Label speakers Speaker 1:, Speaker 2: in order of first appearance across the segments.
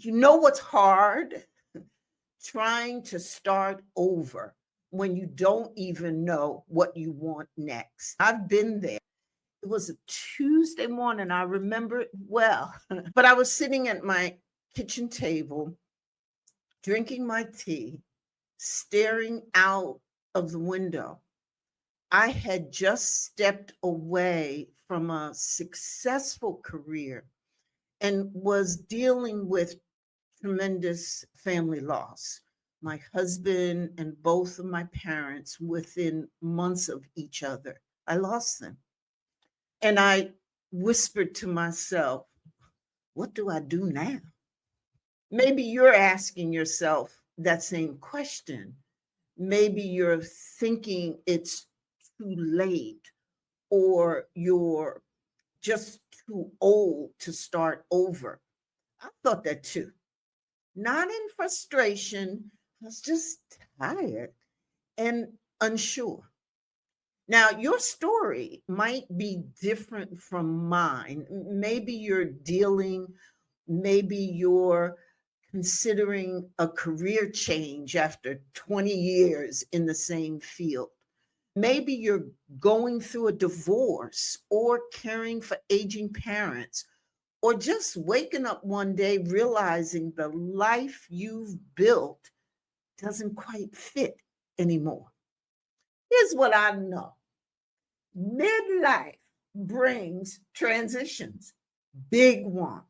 Speaker 1: You know what's hard? Trying to start over when you don't even know what you want next. I've been there. It was a Tuesday morning. I remember it well. But I was sitting at my kitchen table, drinking my tea, staring out of the window. I had just stepped away from a successful career and was dealing with tremendous family loss. My husband and both of my parents, within months of each other, I lost them. And I whispered to myself, what do I do now? Maybe you're asking yourself that same question. Maybe you're thinking it's too late or you're just too old to start over. I thought that too. Not in frustration, I was just tired and unsure. Now, your story might be different from mine. Maybe you're dealing, maybe you're considering a career change after 20 years in the same field. Maybe you're going through a divorce or caring for aging parents, or just waking up one day realizing the life you've built doesn't quite fit anymore. Here's what I know: midlife brings transitions, big ones.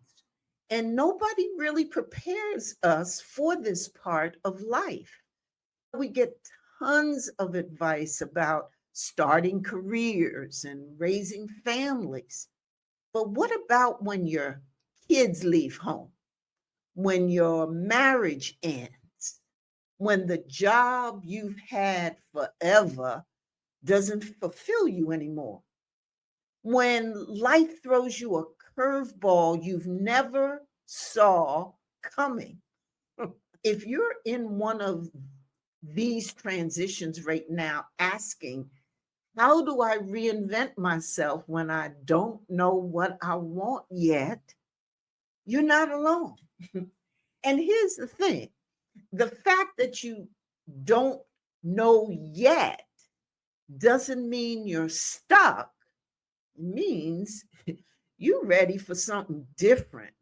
Speaker 1: And nobody really prepares us for this part of life. We get tons of advice about starting careers and raising families. But what about when your kids leave home, when your marriage ends, when the job you've had forever doesn't fulfill you anymore, when life throws you a curveball you've never saw coming? If you're in one of these transitions right now, asking, how do I reinvent myself when I don't know what I want yet? You're not alone. And here's the thing: the fact that you don't know yet doesn't mean you're stuck. It means you're ready for something different.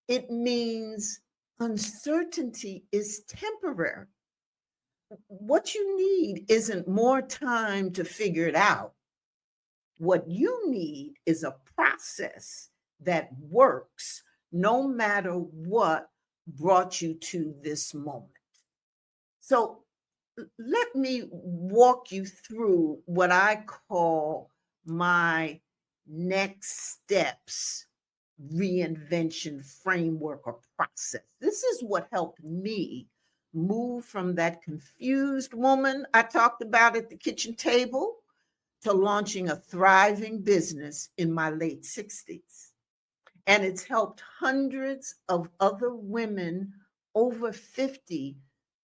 Speaker 1: It means uncertainty is temporary. What you need isn't more time to figure it out. What you need is a process that works no matter what brought you to this moment. So let me walk you through what I call my next steps reinvention framework or process. This is what helped me move from that confused woman I talked about at the kitchen table to launching a thriving business in my late 60s. And it's helped hundreds of other women over 50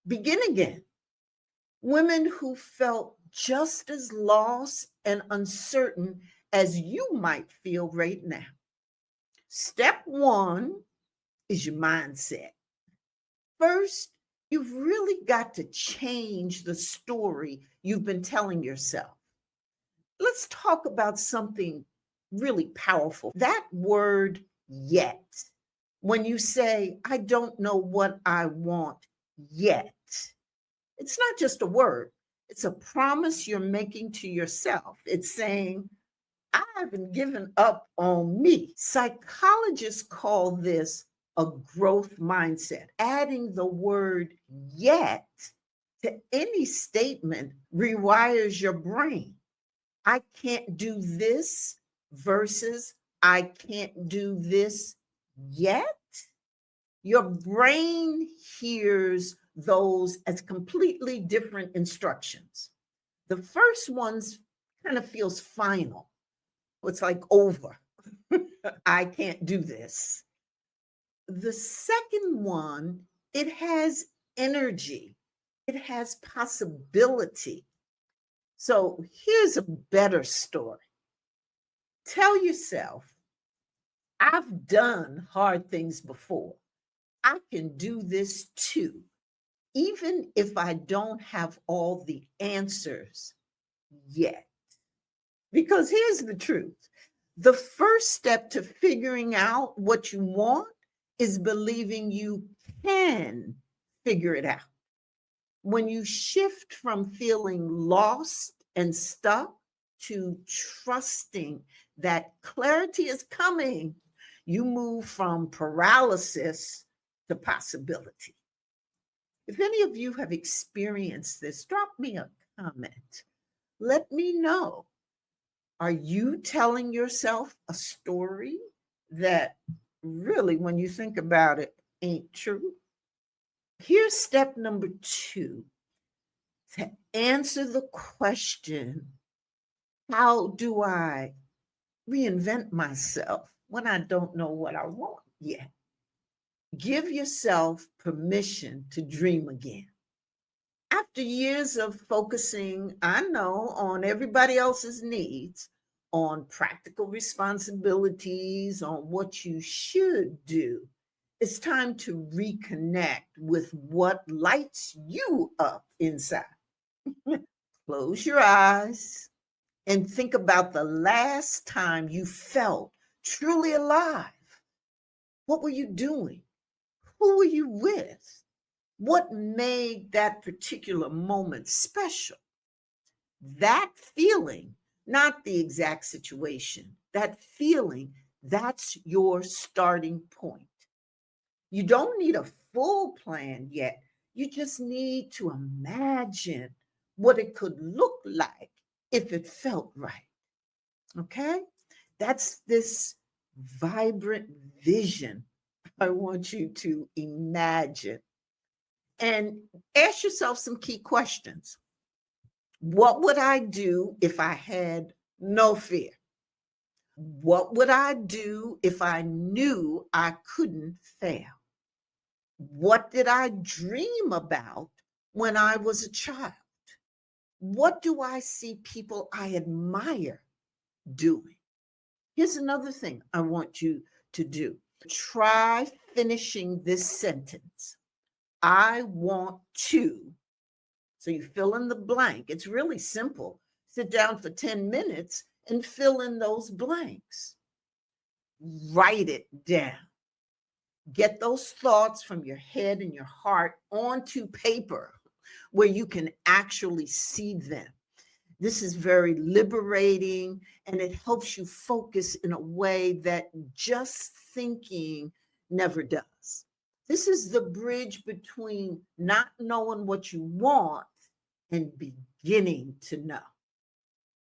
Speaker 1: begin again. Women who felt just as lost and uncertain as you might feel right now. Step one is your mindset. First, you've really got to change the story you've been telling yourself. Let's talk about something really powerful. That word yet. When you say, I don't know what I want yet, it's not just a word, it's a promise you're making to yourself. It's saying, I haven't given up on me. Psychologists call this a growth mindset. Adding the word yet to any statement rewires your brain. I can't do this versus I can't do this yet. Your brain hears those as completely different instructions. The first one's kind of feels final. It's like over. I can't do this. The second one, it has energy. It has possibility. So here's a better story. Tell yourself, I've done hard things before. I can do this too, even if I don't have all the answers yet. Because here's the truth, the first step to figuring out what you want is believing you can figure it out. When you shift from feeling lost and stuck to trusting that clarity is coming, you move from paralysis to possibility. If any of you have experienced this, drop me a comment. Let me know. Are you telling yourself a story that really, when you think about it, ain't true? Here's step number 2 to answer the question, how do I reinvent myself when I don't know what I want yet? Give yourself permission to dream again. After years of focusing, I know, on everybody else's needs, on practical responsibilities, on what you should do, it's time to reconnect with what lights you up inside. Close your eyes and think about the last time you felt truly alive. What were you doing? Who were you with? What made that particular moment special? That feeling, not the exact situation, that feeling, that's your starting point. You don't need a full plan yet. You just need to imagine what it could look like if it felt right. Okay? That's this vibrant vision I want you to imagine. And ask yourself some key questions. What would I do if I had no fear? What would I do if I knew I couldn't fail? What did I dream about when I was a child? What do I see people I admire doing? Here's another thing I want you to do. Try finishing this sentence. I want to. So you fill in the blank. It's really simple. Sit down for 10 minutes and fill in those blanks. Write it down. Get those thoughts from your head and your heart onto paper where you can actually see them. This is very liberating and it helps you focus in a way that just thinking never does. This is the bridge between not knowing what you want and beginning to know.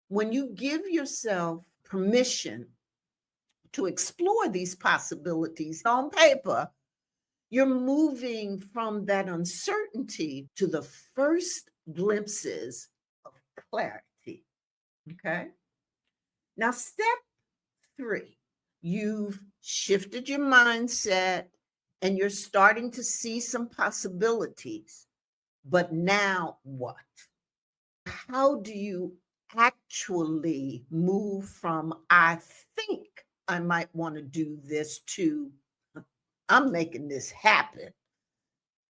Speaker 1: When you give yourself permission to explore these possibilities on paper, you're moving from that uncertainty to the first glimpses of clarity. Okay. Now, step 3, you've shifted your mindset and you're starting to see some possibilities. But now what? How do you actually move from I think I might want to do this to I'm making this happen?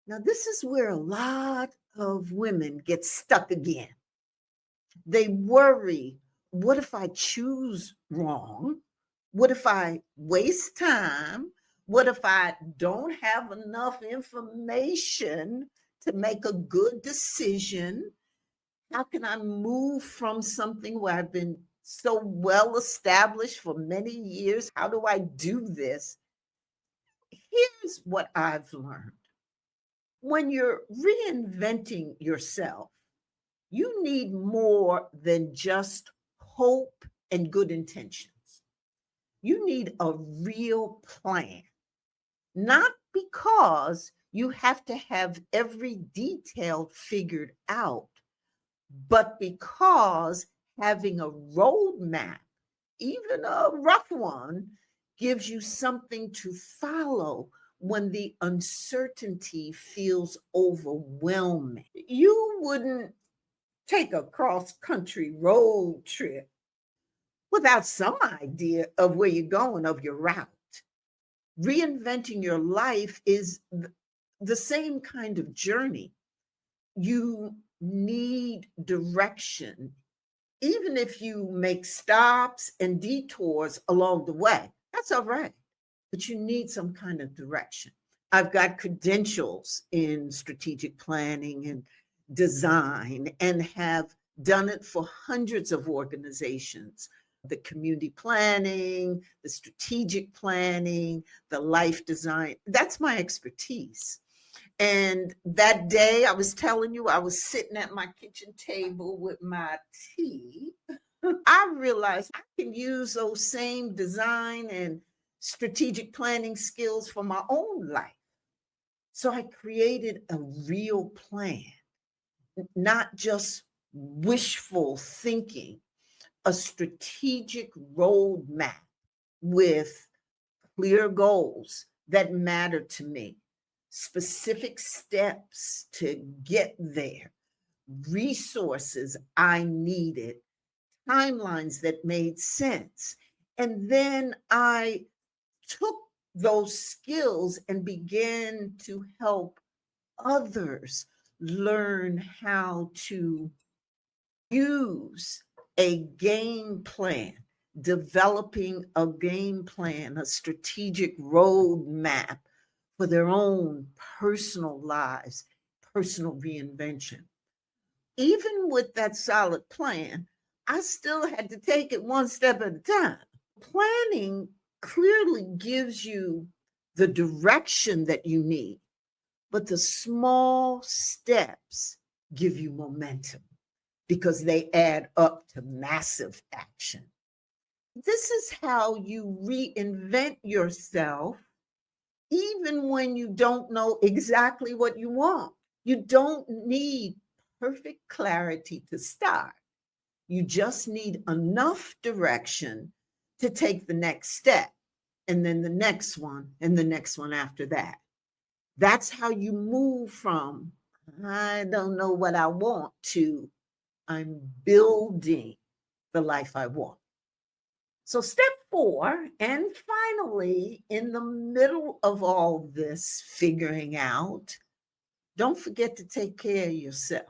Speaker 1: Now, this is where a lot of women get stuck again. They worry, what if I choose wrong? What if I waste time? What if I don't have enough information to make a good decision? How can I move from something where I've been so well established for many years? How do I do this? Here's what I've learned. When you're reinventing yourself, you need more than just hope and good intentions. You need a real plan, not because you have to have every detail figured out, but because having a roadmap, even a rough one, gives you something to follow when the uncertainty feels overwhelming. You wouldn't take a cross country road trip without some idea of where you're going, of your route. Reinventing your life is the same kind of journey. You need direction, even if you make stops and detours along the way. That's all right, but you need some kind of direction. I've got credentials in strategic planning and design and have done it for hundreds of organizations. The community planning, the strategic planning, the life design, that's my expertise. And that day, I was telling you, I was sitting at my kitchen table with my tea. I realized I can use those same design and strategic planning skills for my own life. So I created a real plan, not just wishful thinking, a strategic roadmap with clear goals that matter to me, specific steps to get there, resources I needed, timelines that made sense. And then I took those skills and began to help others learn how to use a game plan, developing a game plan, a strategic roadmap for their own personal lives, personal reinvention. Even with that solid plan, I still had to take it one step at a time. Planning clearly gives you the direction that you need, but the small steps give you momentum because they add up to massive action. This is how you reinvent yourself, even when you don't know exactly what you want. You don't need perfect clarity to start. You just need enough direction to take the next step, and then the next one, and the next one after that. That's how you move from, I don't know what I want, to I'm building the life I want. So, step 4, and finally, in the middle of all this figuring out, don't forget to take care of yourself.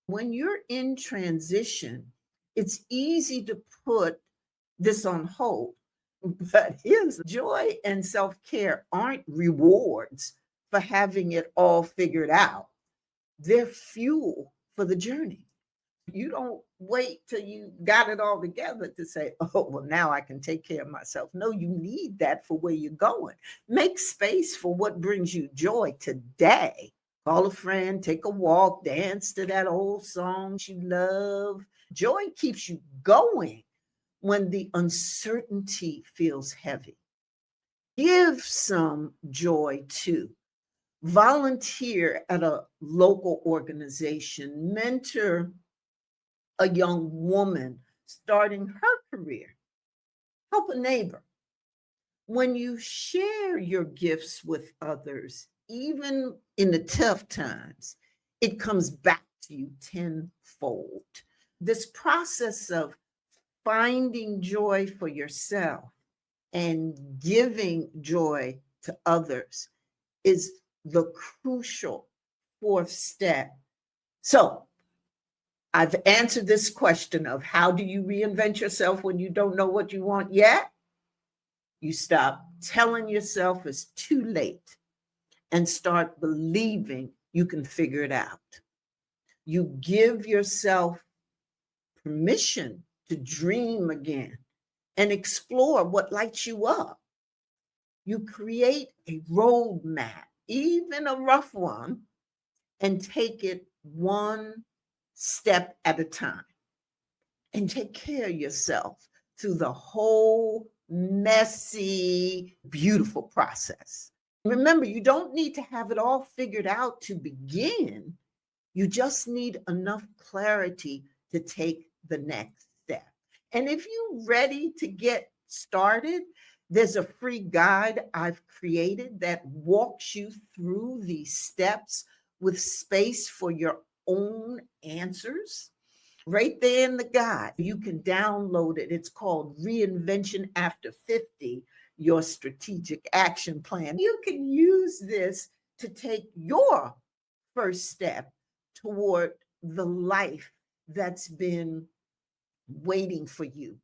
Speaker 1: When you're in transition, it's easy to put this on hold. But here's joy and self care aren't rewards for having it all figured out, they're fuel for the journey. You don't wait till you got it all together to say, oh, well, now I can take care of myself. No, you need that for where you're going. Make space for what brings you joy today. Call a friend, take a walk, dance to that old song you love. Joy keeps you going when the uncertainty feels heavy. Give some joy too. Volunteer at a local organization, mentor a young woman starting her career, help a neighbor. When you share your gifts with others, even in the tough times, it comes back to you tenfold. This process of finding joy for yourself and giving joy to others is the crucial fourth step. So, I've answered this question of how do you reinvent yourself when you don't know what you want yet? You stop telling yourself it's too late and start believing you can figure it out. You give yourself permission to dream again and explore what lights you up. You create a roadmap, even a rough one, and take it one step at a time. And take care of yourself through the whole messy, beautiful process. Remember, you don't need to have it all figured out to begin. You just need enough clarity to take the next step. And if you're ready to get started, there's a free guide I've created that walks you through these steps with space for your own answers. Right there in the guide, you can download it. It's called Reinvention After 50. your strategic action plan. You can use this to take your first step toward the life that's been waiting for you.